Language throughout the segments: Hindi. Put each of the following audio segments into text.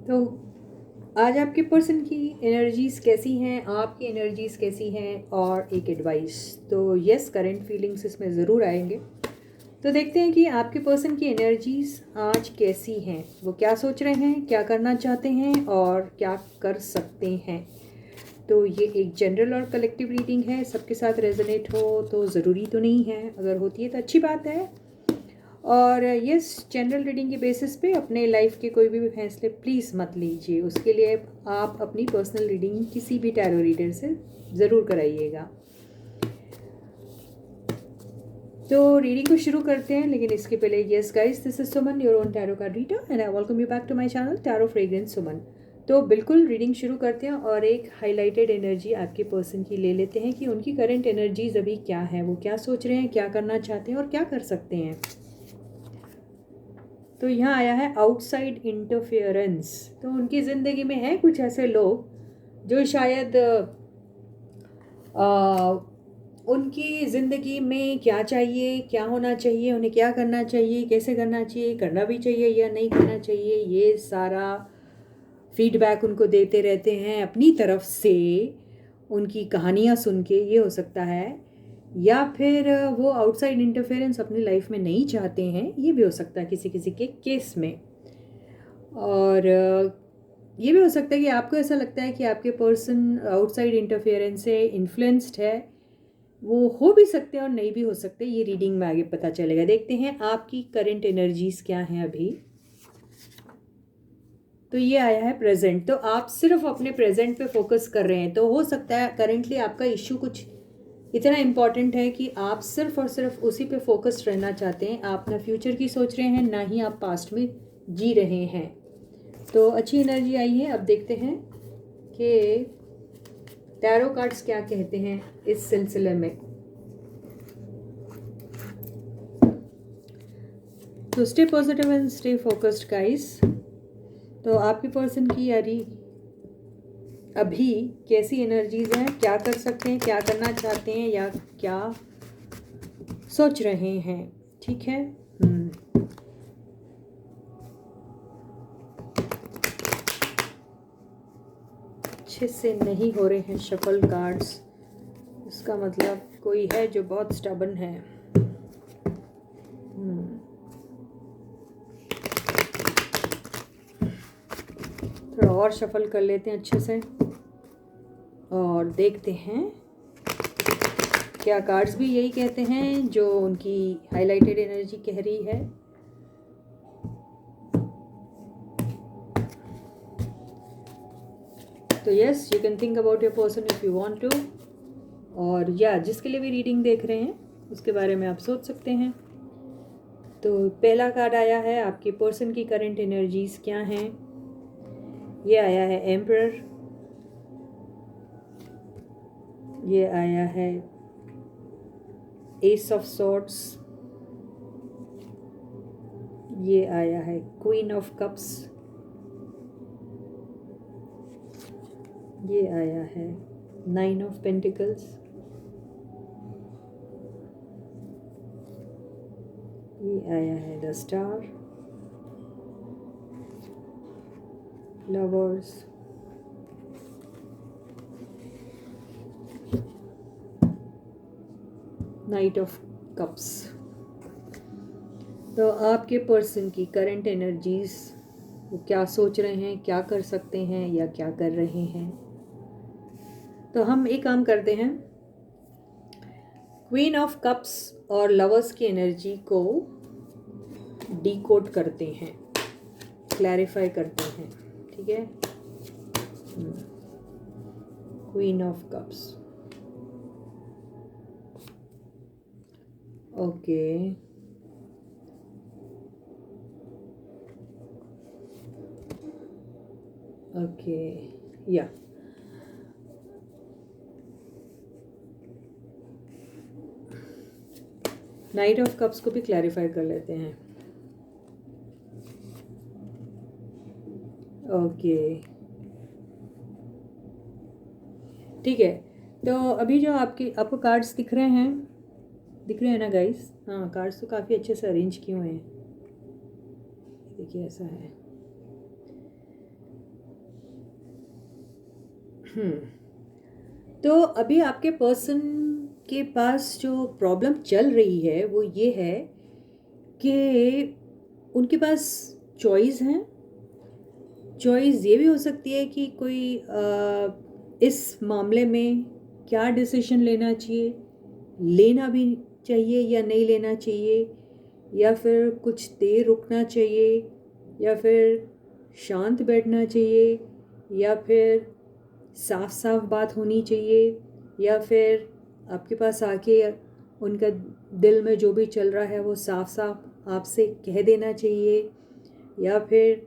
तो आज आपके पर्सन की एनर्जीज़ कैसी हैं, आपकी एनर्जीज़ कैसी हैं, और एक एडवाइस। तो यस, करंट फीलिंग्स इसमें ज़रूर आएंगे। तो देखते हैं कि आपके पर्सन की एनर्जीज़ आज कैसी हैं, वो क्या सोच रहे हैं, क्या करना चाहते हैं और क्या कर सकते हैं। तो ये एक जनरल और कलेक्टिव रीडिंग है, सबके साथ रेजोनेट हो तो ज़रूरी तो नहीं है, अगर होती है तो अच्छी बात है। और यस, जनरल रीडिंग की बेसिस पे अपने लाइफ के कोई भी फैसले प्लीज़ मत लीजिए। उसके लिए आप अपनी पर्सनल रीडिंग किसी भी टैरो रीडर से ज़रूर कराइएगा। तो रीडिंग को शुरू करते हैं, लेकिन इसके पहले yes guys, this is Suman, your own tarot card reader, and I welcome you back to my channel tarot fragrance Suman. तो बिल्कुल रीडिंग शुरू करते हैं और एक हाईलाइटेड एनर्जी आपके पर्सन की ले लेते हैं कि उनकी करंट एनर्जीज अभी क्या है, वो क्या सोच रहे हैं, क्या करना चाहते हैं और क्या कर सकते हैं। तो यहाँ आया है आउटसाइड इंटरफेरेंस। तो उनकी ज़िंदगी में है कुछ ऐसे लोग जो शायद उनकी ज़िंदगी में क्या चाहिए, क्या होना चाहिए, उन्हें क्या करना चाहिए, कैसे करना चाहिए, करना भी चाहिए या नहीं करना चाहिए, ये सारा फीडबैक उनको देते रहते हैं अपनी तरफ से। उनकी कहानियाँ सुन के ये हो सकता है, या फिर वो आउटसाइड इंटरफेरेंस अपनी लाइफ में नहीं चाहते हैं, ये भी हो सकता है किसी किसी के केस में। और ये भी हो सकता है कि आपको ऐसा लगता है कि आपके पर्सन आउटसाइड इंटरफेरेंस से इन्फ्लुएंस्ड है। वो हो भी सकते हैं और नहीं भी हो सकते, ये रीडिंग में आगे पता चलेगा। देखते हैं आपकी करंट एनर्जीज क्या हैं अभी। तो ये आया है प्रेजेंट। तो आप सिर्फ अपने प्रेजेंट पे फोकस कर रहे हैं। तो हो सकता है करेंटली आपका इश्यू कुछ इतना इम्पॉर्टेंट है कि आप सिर्फ और सिर्फ उसी पे फोकस्ड रहना चाहते हैं। आप ना फ्यूचर की सोच रहे हैं, ना ही आप पास्ट में जी रहे हैं। तो अच्छी एनर्जी आई है। अब देखते हैं कि टैरो कार्ड्स क्या कहते हैं इस सिलसिले में। तो stay positive and stay focused guys. तो आपके पर्सन की यारी अभी कैसी एनर्जीज हैं, क्या कर सकते हैं, क्या करना चाहते हैं या क्या सोच रहे हैं, ठीक है। अच्छे से नहीं हो रहे हैं शफल कार्ड्स, इसका मतलब कोई है जो बहुत स्टबन है। थोड़ा और शफल कर लेते हैं अच्छे से और देखते हैं क्या कार्ड्स भी यही कहते हैं जो उनकी हाईलाइटेड एनर्जी कह रही है। तो yes, you can think about your person if you want to. और या जिसके लिए भी रीडिंग देख रहे हैं उसके बारे में आप सोच सकते हैं। तो पहला कार्ड आया है आपके पर्सन की करंट एनर्जीज क्या हैं। ये आया है एम्परर, ये आया है एस ऑफ सॉर्ड्स, ये आया है क्वीन ऑफ कप्स, ये आया है नाइन ऑफ पेंटिकल्स, ये आया है the star, lovers, night of cups. तो आपके पर्सन की करंट एनर्जीज, वो क्या सोच रहे हैं, क्या कर सकते हैं या क्या कर रहे हैं। तो हम एक काम करते हैं, क्वीन ऑफ कप्स और लवर्स की एनर्जी को डिकोड करते हैं, क्लैरिफाई करते हैं, ठीक है। Queen of cups, okay. Okay, या नाइट ऑफ कप्स को भी क्लैरिफाई कर लेते हैं। ओके, ठीक है। तो अभी जो आपको कार्ड्स दिख रहे हैं ना गाइस। हाँ, कार्ड्स तो काफ़ी अच्छे से अरेंज किए हुए हैं। देखिए ऐसा है, हम्म तो अभी आपके पर्सन के पास जो प्रॉब्लम चल रही है वो ये है कि उनके पास चॉइस है। चॉइस ये भी हो सकती है कि कोई इस मामले में क्या डिसीजन लेना चाहिए, लेना भी चाहिए या नहीं लेना चाहिए, या फिर कुछ देर रुकना चाहिए, या फिर शांत बैठना चाहिए, या फिर साफ साफ बात होनी चाहिए, या फिर आपके पास आके उनका दिल में जो भी चल रहा है वो साफ साफ आपसे कह देना चाहिए, या फिर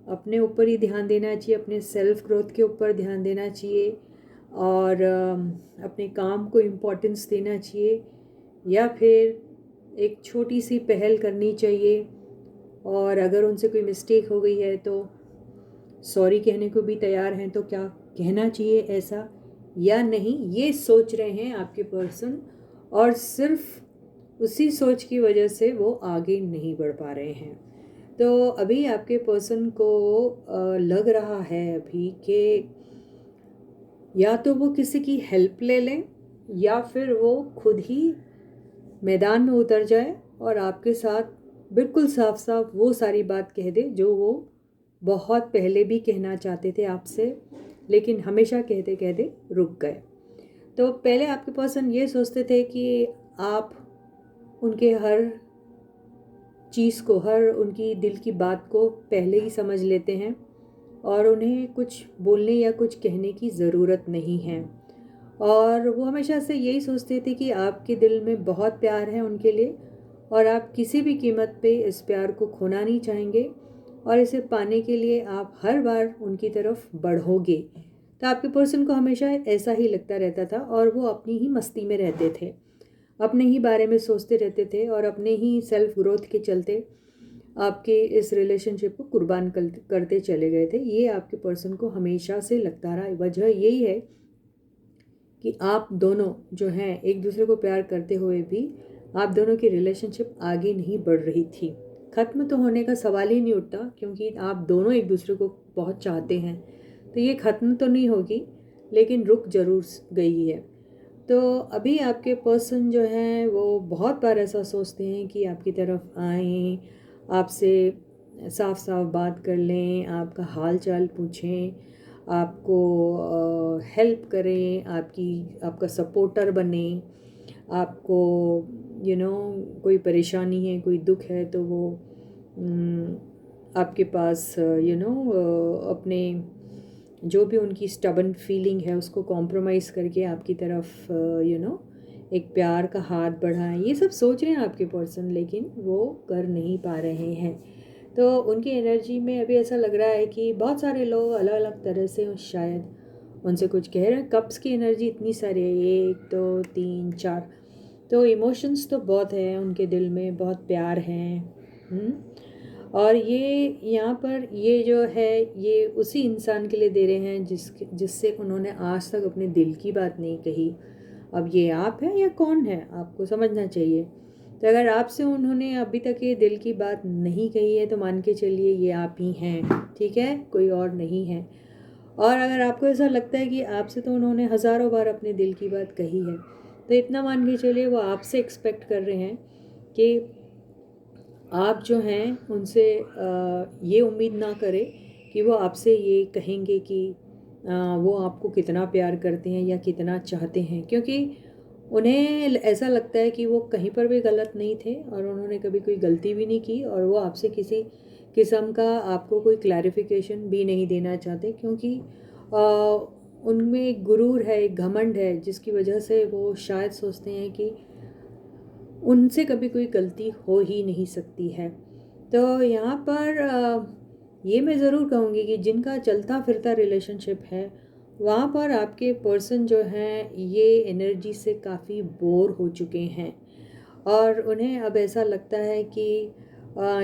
अपने ऊपर ही ध्यान देना चाहिए, अपने सेल्फ ग्रोथ के ऊपर ध्यान देना चाहिए और अपने काम को इम्पोर्टेंस देना चाहिए, या फिर एक छोटी सी पहल करनी चाहिए और अगर उनसे कोई मिस्टेक हो गई है तो सॉरी कहने को भी तैयार हैं, तो क्या कहना चाहिए ऐसा या नहीं, ये सोच रहे हैं आपके पर्सन। और सिर्फ उसी सोच की वजह से वो आगे नहीं बढ़ पा रहे हैं। तो अभी आपके पर्सन को लग रहा है अभी कि या तो वो किसी की हेल्प ले लें या फिर वो खुद ही मैदान में उतर जाए और आपके साथ बिल्कुल साफ साफ वो सारी बात कह दे जो वो बहुत पहले भी कहना चाहते थे आपसे, लेकिन हमेशा कहते कहते रुक गए। तो पहले आपके पर्सन ये सोचते थे कि आप उनके हर चीज़ को, हर उनकी दिल की बात को पहले ही समझ लेते हैं और उन्हें कुछ बोलने या कुछ कहने की ज़रूरत नहीं है। और वो हमेशा से यही सोचते थे कि आपके दिल में बहुत प्यार है उनके लिए और आप किसी भी कीमत पे इस प्यार को खोना नहीं चाहेंगे और इसे पाने के लिए आप हर बार उनकी तरफ बढ़ोगे। तो आपके पर्सन को हमेशा ऐसा ही लगता रहता था और वो अपनी ही मस्ती में रहते थे, अपने ही बारे में सोचते रहते थे और अपने ही सेल्फ ग्रोथ के चलते आपके इस रिलेशनशिप को कुर्बान करते चले गए थे। ये आपके पर्सन को हमेशा से लगता रहा। वजह यही है कि आप दोनों जो हैं एक दूसरे को प्यार करते हुए भी आप दोनों की रिलेशनशिप आगे नहीं बढ़ रही थी। ख़त्म तो होने का सवाल ही नहीं उठता क्योंकि आप दोनों एक दूसरे को बहुत चाहते हैं, तो ये ख़त्म तो नहीं होगी लेकिन रुक ज़रूर गई है। तो अभी आपके पर्सन जो हैं वो बहुत बार ऐसा सोचते हैं कि आपकी तरफ आएँ, आपसे साफ साफ बात कर लें, आपका हाल चाल पूछें, आपको हेल्प करें, आपका सपोर्टर बने, आपको कोई परेशानी है, कोई दुख है तो वो आपके पास अपने जो भी उनकी स्टबन फीलिंग है उसको कॉम्प्रोमाइज़ करके आपकी तरफ एक प्यार का हाथ बढ़ाएं। ये सब सोच रहे हैं आपके पर्सन लेकिन वो कर नहीं पा रहे हैं। तो उनकी एनर्जी में अभी ऐसा लग रहा है कि बहुत सारे लोग अलग अलग तरह से शायद उनसे कुछ कह रहे हैं। कप्स की एनर्जी इतनी सारी है, 1 2 3 4, तो इमोशंस तो बहुत है उनके दिल में, बहुत प्यार है। और ये यहाँ पर ये जो है ये उसी इंसान के लिए दे रहे हैं जिससे उन्होंने आज तक अपने दिल की बात नहीं कही। अब ये आप है या कौन है, आपको समझना चाहिए। तो अगर आपसे उन्होंने अभी तक ये दिल की बात नहीं कही है तो मान के चलिए ये आप ही हैं, ठीक है, कोई और नहीं है। और अगर आपको ऐसा लगता है कि आपसे तो उन्होंने हज़ारों बार अपने दिल की बात कही है, तो इतना मान के चलिए वो आपसे एक्सपेक्ट कर रहे हैं कि आप जो हैं उनसे ये उम्मीद ना करें कि वो आपसे ये कहेंगे कि वो आपको कितना प्यार करते हैं या कितना चाहते हैं, क्योंकि उन्हें ऐसा लगता है कि वो कहीं पर भी गलत नहीं थे और उन्होंने कभी कोई गलती भी नहीं की और वो आपसे किसी किस्म का आपको कोई क्लैरिफिकेशन भी नहीं देना चाहते, क्योंकि उनमें एक गुरूर है, एक घमंड है जिसकी वजह से वो शायद सोचते हैं कि उनसे कभी कोई गलती हो ही नहीं सकती है। तो यहाँ पर ये मैं ज़रूर कहूँगी कि जिनका चलता फिरता रिलेशनशिप है वहाँ पर आपके पर्सन जो हैं ये एनर्जी से काफ़ी बोर हो चुके हैं और उन्हें अब ऐसा लगता है कि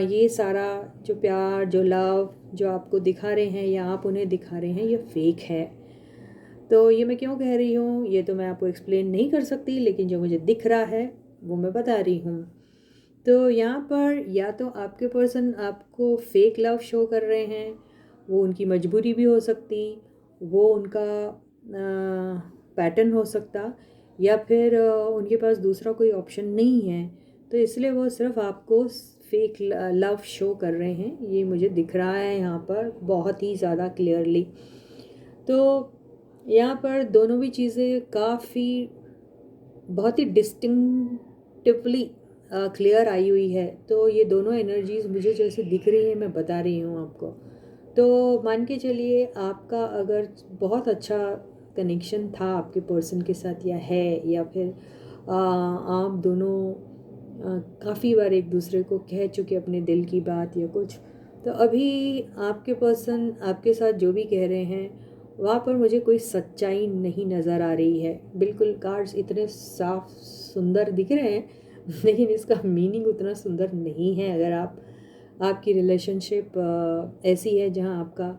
ये सारा जो प्यार, जो लव जो आपको दिखा रहे हैं या आप उन्हें दिखा रहे हैं ये फेक है। तो ये मैं क्यों कह रही हूँ ये तो मैं आपको एक्सप्लेन नहीं कर सकती, लेकिन जो मुझे दिख रहा है वो मैं बता रही हूँ। तो यहाँ पर या तो आपके पर्सन आपको फेक लव शो कर रहे हैं, वो उनकी मजबूरी भी हो सकती, वो उनका पैटर्न हो सकता, या फिर उनके पास दूसरा कोई ऑप्शन नहीं है, तो इसलिए वो सिर्फ आपको फेक लव शो कर रहे हैं। ये मुझे दिख रहा है यहाँ पर बहुत ही ज़्यादा क्लियरली। तो यहाँ पर दोनों भी चीज़ें काफ़ी बहुत ही डिस्टिंक्टिवली क्लियर आई हुई है। तो ये दोनों एनर्जीज मुझे जैसे दिख रही है, मैं बता रही हूँ आपको। तो मान के चलिए आपका अगर बहुत अच्छा कनेक्शन था आपके पर्सन के साथ, या है, या फिर आप दोनों काफ़ी बार एक दूसरे को कह चुके अपने दिल की बात या कुछ, तो अभी आपके पर्सन आपके साथ जो भी कह रहे हैं वहाँ पर मुझे कोई सच्चाई नहीं नज़र आ रही है। बिल्कुल कार्ड्स इतने साफ सुंदर दिख रहे हैं लेकिन इसका मीनिंग उतना सुंदर नहीं है। अगर आपकी रिलेशनशिप ऐसी है जहाँ आपका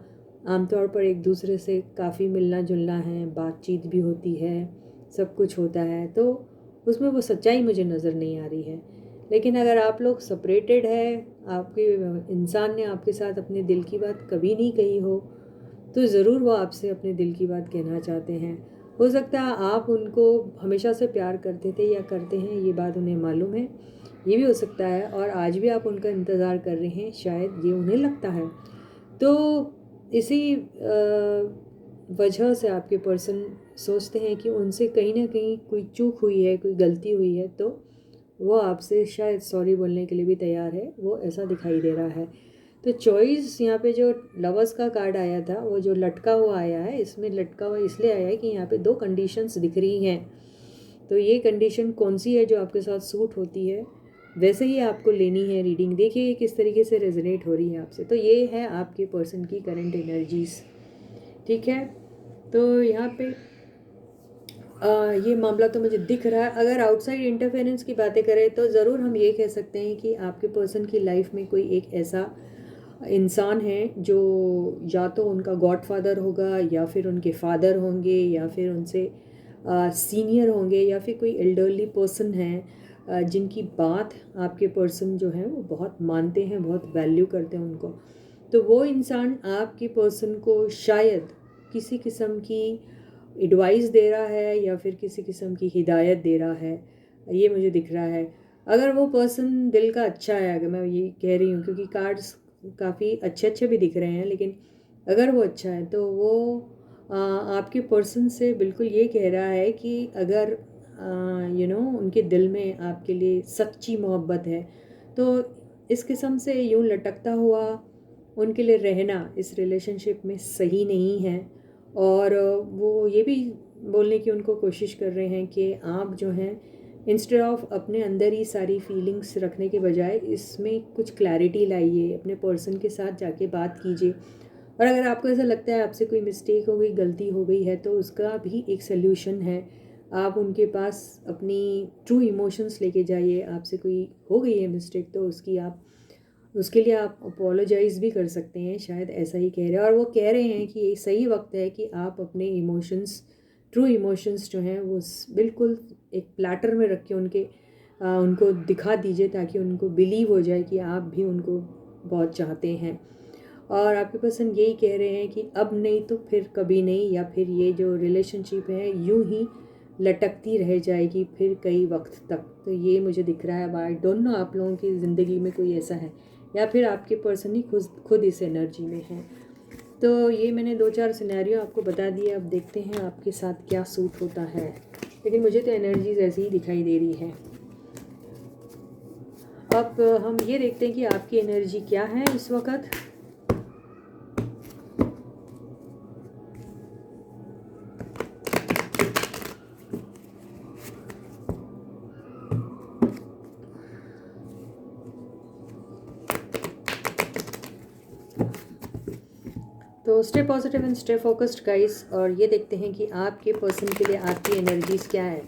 आमतौर पर एक दूसरे से काफ़ी मिलना जुलना है, बातचीत भी होती है, सब कुछ होता है, तो उसमें वो सच्चाई मुझे नज़र नहीं आ रही है। लेकिन अगर आप लोग सेपरेटेड है, आपके इंसान ने आपके साथ अपने दिल की बात कभी नहीं कही हो, तो ज़रूर वो आपसे अपने दिल की बात कहना चाहते हैं। हो सकता है आप उनको हमेशा से प्यार करते थे या करते हैं, ये बात उन्हें मालूम है, ये भी हो सकता है, और आज भी आप उनका इंतज़ार कर रहे हैं, शायद ये उन्हें लगता है। तो इसी वजह से आपके पर्सन सोचते हैं कि उनसे कहीं ना कहीं कोई चूक हुई है, कोई गलती हुई है, तो वो आपसे शायद सॉरी बोलने के लिए भी तैयार है, वो ऐसा दिखाई दे रहा है। तो चॉइस यहाँ पे जो लवर्स का कार्ड आया था, वो जो लटका हुआ आया है, इसमें लटका हुआ इसलिए आया है कि यहाँ पे दो कंडीशंस दिख रही हैं। तो ये कंडीशन कौन सी है जो आपके साथ सूट होती है, वैसे ही आपको लेनी है रीडिंग। देखिए किस तरीके से रेजोनेट हो रही है आपसे। तो ये है आपके पर्सन की करंट एनर्जीज, ठीक है। तो यहाँ पे ये मामला तो मुझे दिख रहा है। अगर आउटसाइड इंटरफेरेंस की बातें करें तो ज़रूर हम ये कह सकते हैं कि आपके पर्सन की लाइफ में कोई एक ऐसा इंसान है जो या तो उनका गॉडफादर होगा, या फिर उनके फादर होंगे, या फिर उनसे सीनियर होंगे, या फिर कोई एल्डरली पर्सन है जिनकी बात आपके पर्सन जो है वो बहुत मानते हैं, बहुत वैल्यू करते हैं उनको। तो वो इंसान आपके पर्सन को शायद किसी किस्म की एडवाइस दे रहा है, या फिर किसी किस्म की हिदायत दे रहा है, ये मुझे दिख रहा है। अगर वो पर्सन दिल का अच्छा है, अगर मैं ये कह रही हूँ, क्योंकि कार्ड्स काफ़ी अच्छे अच्छे भी दिख रहे हैं, लेकिन अगर वो अच्छा है तो वो आपके पर्सन से बिल्कुल ये कह रहा है कि अगर उनके दिल में आपके लिए सच्ची मोहब्बत है, तो इस किस्म से यूँ लटकता हुआ उनके लिए रहना इस रिलेशनशिप में सही नहीं है। और वो ये भी बोलने की उनको कोशिश कर रहे हैं कि आप जो हैं, इंस्टेड ऑफ अपने अंदर ही सारी फीलिंग्स रखने के बजाय इसमें कुछ क्लैरिटी लाइए, अपने पर्सन के साथ जाके बात कीजिए। और अगर आपको ऐसा लगता है आपसे कोई मिस्टेक हो गई, गलती हो गई है, तो उसका भी एक सल्यूशन है। आप उनके पास अपनी ट्रू इमोशंस लेके जाइए। आपसे कोई हो गई है मिस्टेक, तो उसके लिए आप अपोलोजाइज़ भी कर सकते हैं, शायद ऐसा ही कह रहे हैं। और वो कह रहे हैं कि ये सही वक्त है कि आप अपने इमोशंस, ट्रू इमोशंस जो हैं वो बिल्कुल एक प्लेटर में रख के उनको दिखा दीजिए, ताकि उनको बिलीव हो जाए कि आप भी उनको बहुत चाहते हैं। और आपके पर्सन यही कह रहे हैं कि अब नहीं तो फिर कभी नहीं, या फिर ये जो रिलेशनशिप है यूं ही लटकती रह जाएगी फिर कई वक्त तक। तो ये मुझे दिख रहा है। अब आई डोंट नो आप लोगों की ज़िंदगी में कोई ऐसा है, या फिर आपके पर्सन ही खुद इस एनर्जी में है। तो ये मैंने 2-4 सिनेरियो आपको बता दिए। अब देखते हैं आपके साथ क्या सूट होता है, लेकिन मुझे तो एनर्जीज ऐसी ही दिखाई दे रही है। अब हम ये देखते हैं कि आपकी एनर्जी क्या है इस वक्त। तो stay positive and stay focused guys, और ये देखते हैं कि आपके पर्सन के लिए आपकी एनर्जीज क्या है।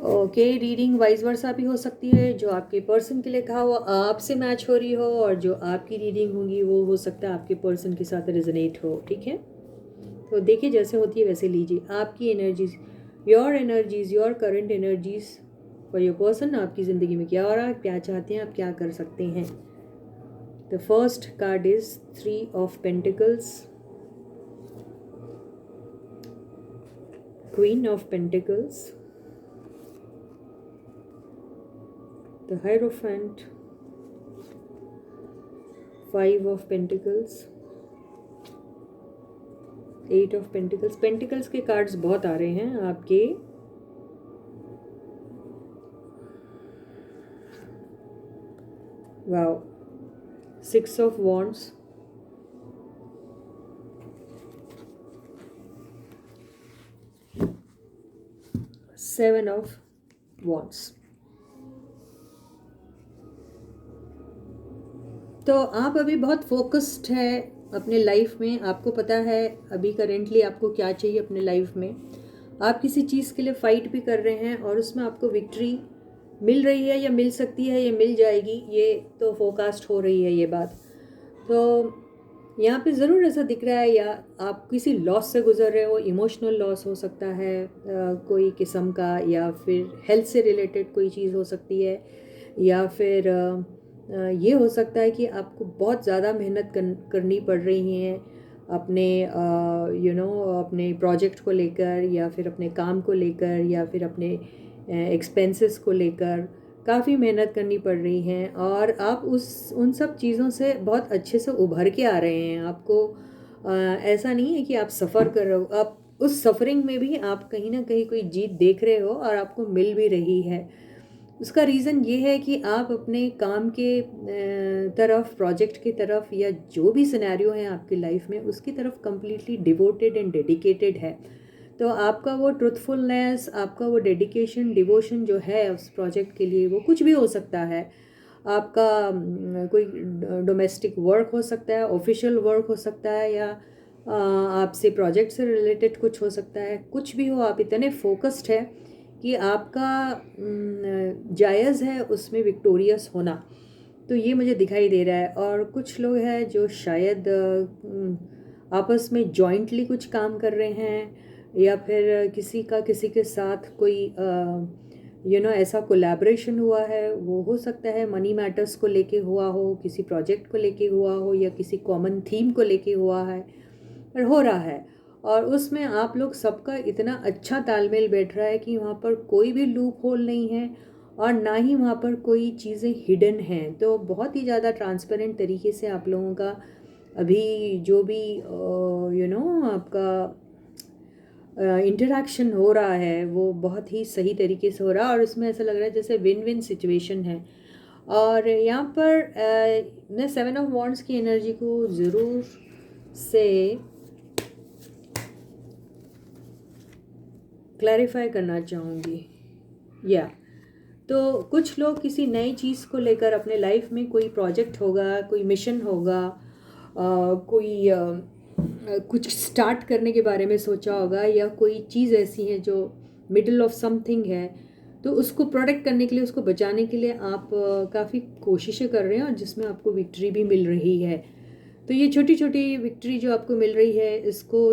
ओके, रीडिंग वाइज वर्सा भी हो सकती है। जो आपके पर्सन के लिए कहा वो आपसे मैच हो रही हो, और जो आपकी रीडिंग होगी वो हो सकता है आपके पर्सन के साथ रेजोनेट हो, ठीक है। तो देखिए जैसे होती है वैसे लीजिए। आपकी energies, your current energies for your person. आपकी ज़िंदगी में क्या हो रहा है, क्या चाहते हैं, आप क्या कर सकते हैं। The first card is 3 of Pentacles, Queen of Pentacles, the Hierophant, Five of Pentacles, Eight of Pentacles. Pentacles के कार्ड्स बहुत आ रहे हैं आपके। Wow, Six of Wands, Seven of Wands। तो आप अभी बहुत फोकस्ड है अपने लाइफ में। आपको पता है अभी करेंटली आपको क्या चाहिए अपने लाइफ में। आप किसी चीज़ के लिए फाइट भी कर रहे हैं और उसमें आपको विक्ट्री मिल रही है या मिल सकती है या मिल जाएगी, ये तो फोरकास्ट हो रही है ये बात। तो यहाँ पे ज़रूर ऐसा दिख रहा है, या आप किसी लॉस से गुजर रहे हो। इमोशनल लॉस हो सकता है कोई किस्म का, या फिर हेल्थ से रिलेटेड कोई चीज़ हो सकती है, या फिर ये हो सकता है कि आपको बहुत ज़्यादा मेहनत करनी पड़ रही है अपने अपने प्रोजेक्ट को लेकर, या फिर अपने काम को लेकर, या फिर अपने एक्सपेंसेस को लेकर काफ़ी मेहनत करनी पड़ रही है। और आप उन सब चीज़ों से बहुत अच्छे से उभर के आ रहे हैं। आपको ऐसा नहीं है कि आप सफ़र कर रहे हो, आप उस सफ़रिंग में भी आप कहीं ना कहीं कोई जीत देख रहे हो और आपको मिल भी रही है। उसका रीज़न ये है कि आप अपने काम के तरफ, प्रोजेक्ट की तरफ, या जो भी सिनेरियो है आपकी लाइफ में उसकी तरफ कम्प्लीटली डिवोटेड एंड डेडिकेटेड है। तो आपका वो ट्रुथफुलनेस, आपका वो डेडिकेशन, डिवोशन जो है उस प्रोजेक्ट के लिए, वो कुछ भी हो सकता है। आपका कोई डोमेस्टिक वर्क हो सकता है, ऑफिशियल वर्क हो सकता है, या आपसे प्रोजेक्ट से रिलेटेड कुछ हो सकता है। कुछ भी हो, आप इतने फोकस्ड है कि आपका जायज़ है उसमें विक्टोरियस होना। तो ये मुझे दिखाई दे रहा है। और कुछ लोग हैं जो शायद आपस में जॉइंटली कुछ काम कर रहे हैं, या फिर किसी के साथ कोई ऐसा कोलैबोरेशन हुआ है। वो हो सकता है मनी मैटर्स को लेके हुआ हो, किसी प्रोजेक्ट को लेके हुआ हो, या किसी कॉमन थीम को लेके हुआ है और हो रहा है। और उसमें आप लोग सबका इतना अच्छा तालमेल बैठ रहा है कि वहाँ पर कोई भी लूप होल नहीं है और ना ही वहाँ पर कोई चीज़ें हिडन हैं। तो बहुत ही ज़्यादा ट्रांसपेरेंट तरीके से आप लोगों का अभी जो भी आपका इंटरेक्शन हो रहा है वो बहुत ही सही तरीके से हो रहा है। और उसमें ऐसा लग रहा है जैसे विन विन सिचुएशन है। और यहाँ पर मैं सेवन ऑफ वॉन्ड्स की एनर्जी को ज़रूर से क्लैरिफाई करना चाहूँगी। तो कुछ लोग किसी नई चीज़ को लेकर अपने लाइफ में, कोई प्रोजेक्ट होगा, कोई मिशन होगा, कोई कुछ स्टार्ट करने के बारे में सोचा होगा, या कोई चीज़ ऐसी है जो मिडल ऑफ समथिंग है, तो उसको प्रोटेक्ट करने के लिए, उसको बचाने के लिए आप काफ़ी कोशिशें कर रहे हैं, और जिसमें आपको विक्ट्री भी मिल रही है। तो ये छोटी छोटी विक्ट्री जो आपको मिल रही है, इसको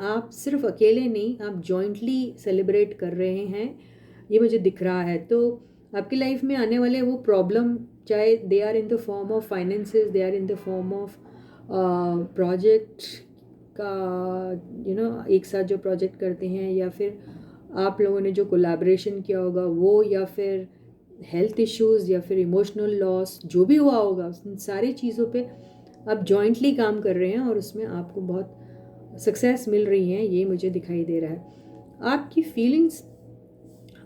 आप सिर्फ अकेले नहीं, आप जॉइंटली सेलिब्रेट कर रहे हैं, ये मुझे दिख रहा है। तो आपकी लाइफ में आने वाले वो प्रॉब्लम, चाहे they are in the form of finances, they are in the form of project का एक साथ जो प्रोजेक्ट करते हैं, या फिर आप लोगों ने जो कोलैबोरेशन किया होगा वो, या फिर हेल्थ इश्यूज़, या फिर इमोशनल लॉस, जो भी हुआ होगा, उन सारी चीज़ों पे आप जॉइंटली काम कर रहे हैं और उसमें आपको बहुत सक्सेस मिल रही है, ये मुझे दिखाई दे रहा है। आपकी फीलिंग्स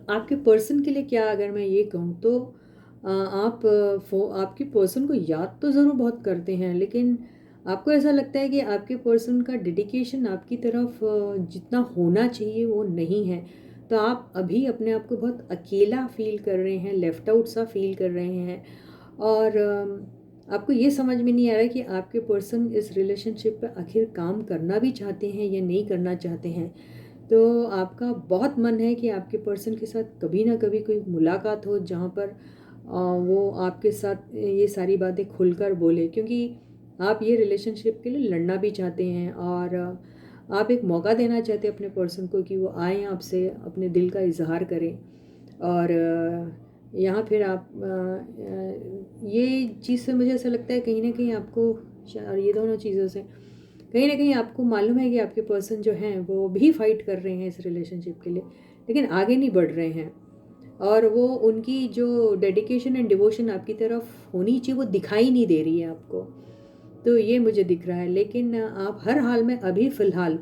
आपके पर्सन के लिए क्या, अगर मैं ये कहूँ तो आप आपके पर्सन को याद तो ज़रूर बहुत करते हैं, लेकिन आपको ऐसा लगता है कि आपके पर्सन का डेडिकेशन आपकी तरफ जितना होना चाहिए वो नहीं है। तो आप अभी अपने आप को बहुत अकेला फील कर रहे हैं, लेफ्ट आउट सा फील कर रहे हैं। और आपको ये समझ में नहीं आ रहा है कि आपके पर्सन इस रिलेशनशिप पे आखिर काम करना भी चाहते हैं या नहीं करना चाहते हैं। तो आपका बहुत मन है कि आपके पर्सन के साथ कभी ना कभी कोई मुलाकात हो, जहाँ पर वो आपके साथ ये सारी बातें खुलकर बोले, क्योंकि आप ये रिलेशनशिप के लिए लड़ना भी चाहते हैं, और आप एक मौका देना चाहते हैं अपने पर्सन को कि वो आएँ, आपसे अपने दिल का इजहार करें। और यहाँ फिर आप ये चीज़ से मुझे ऐसा लगता है कहीं ना कहीं आपको, और ये दोनों चीज़ों से कहीं ना कहीं आपको मालूम है कि आपके पर्सन जो हैं वो भी फाइट कर रहे हैं इस रिलेशनशिप के लिए, लेकिन आगे नहीं बढ़ रहे हैं, और वो उनकी जो डेडिकेशन एंड डिवोशन आपकी तरफ होनी चाहिए वो दिखाई नहीं दे रही है आपको। तो ये मुझे दिख रहा है। लेकिन आप हर हाल में अभी फ़िलहाल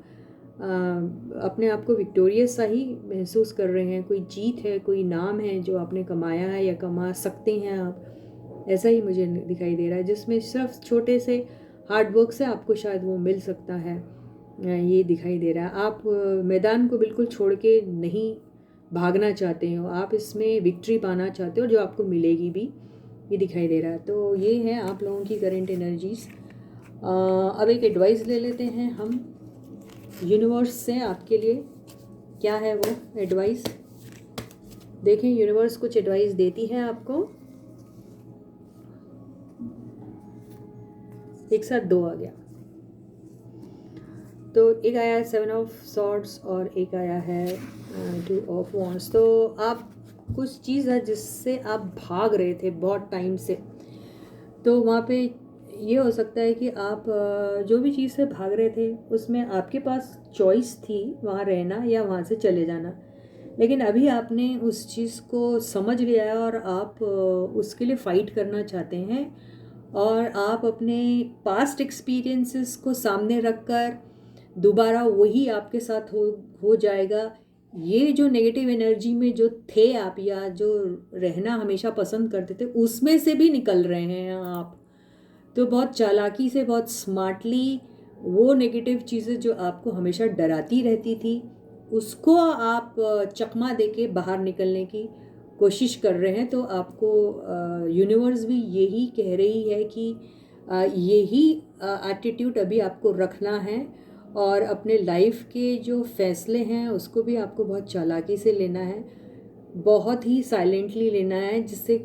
अपने आप को विक्टोरियस सा ही महसूस कर रहे हैं। कोई जीत है, कोई नाम है जो आपने कमाया है या कमा सकते हैं आप, ऐसा ही मुझे दिखाई दे रहा है, जिसमें सिर्फ छोटे से हार्ड वर्क से आपको शायद वो मिल सकता है। ये दिखाई दे रहा है। आप मैदान को बिल्कुल छोड़ के नहीं भागना चाहते हो, आप इसमें विक्ट्री पाना चाहते हो, जो आपको मिलेगी भी, ये दिखाई दे रहा है। तो ये है आप लोगों की करंट एनर्जीज़। अब एक एडवाइस ले लेते हैं हम यूनिवर्स से आपके लिए। क्या है वो एडवाइस? देखें यूनिवर्स कुछ एडवाइस देती है आपको। एक साथ 2 आ गया, तो एक आया है 7 ऑफ सॉर्ड्स और एक आया है 2 ऑफ वॉन्ड्स। तो आप कुछ चीज़ है जिससे आप भाग रहे थे बहुत टाइम से, तो वहाँ पे ये हो सकता है कि आप जो भी चीज़ से भाग रहे थे उसमें आपके पास चॉइस थी वहाँ रहना या वहाँ से चले जाना, लेकिन अभी आपने उस चीज़ को समझ लिया है और आप उसके लिए फ़ाइट करना चाहते हैं, और आप अपने पास्ट एक्सपीरियंसेस को सामने रखकर दोबारा वही आपके साथ हो जाएगा। ये जो नेगेटिव एनर्जी में जो थे आप, या जो रहना हमेशा पसंद करते थे, उसमें से भी निकल रहे हैं आप। तो बहुत चालाकी से, बहुत स्मार्टली वो नेगेटिव चीज़ें जो आपको हमेशा डराती रहती थी, उसको आप चकमा देके बाहर निकलने की कोशिश कर रहे हैं। तो आपको यूनिवर्स भी यही कह रही है कि यही एटीट्यूड अभी आपको रखना है, और अपने लाइफ के जो फैसले हैं उसको भी आपको बहुत चालाकी से लेना है, बहुत ही साइलेंटली लेना है, जिससे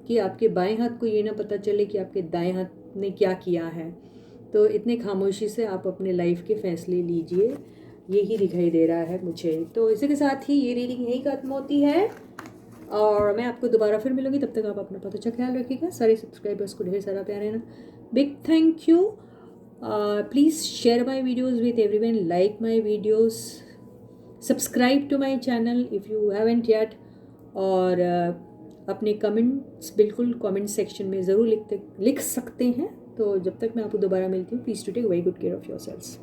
कि आपके बाएं हाथ को ये ना पता चले कि आपके दाएं हाथ ने क्या किया है। तो इतने खामोशी से आप अपने लाइफ के फैसले लीजिए, यही दिखाई दे रहा है मुझे। तो इसी के साथ ही ये रीडिंग यही खत्म होती है, और मैं आपको दोबारा फिर मिलूंगी। तब तक आप अपना बहुत अच्छा ख्याल रखिएगा। सारे सब्सक्राइबर्स को ढेर सारा प्यार है ना, big thank you. Please share my videos with everyone, like my videos, subscribe to my channel if you haven't yet, और अपने कमेंट्स बिल्कुल कमेंट सेक्शन में ज़रूर लिख सकते हैं। तो जब तक मैं आपको दोबारा मिलती हूँ, please to take very good care of your selves.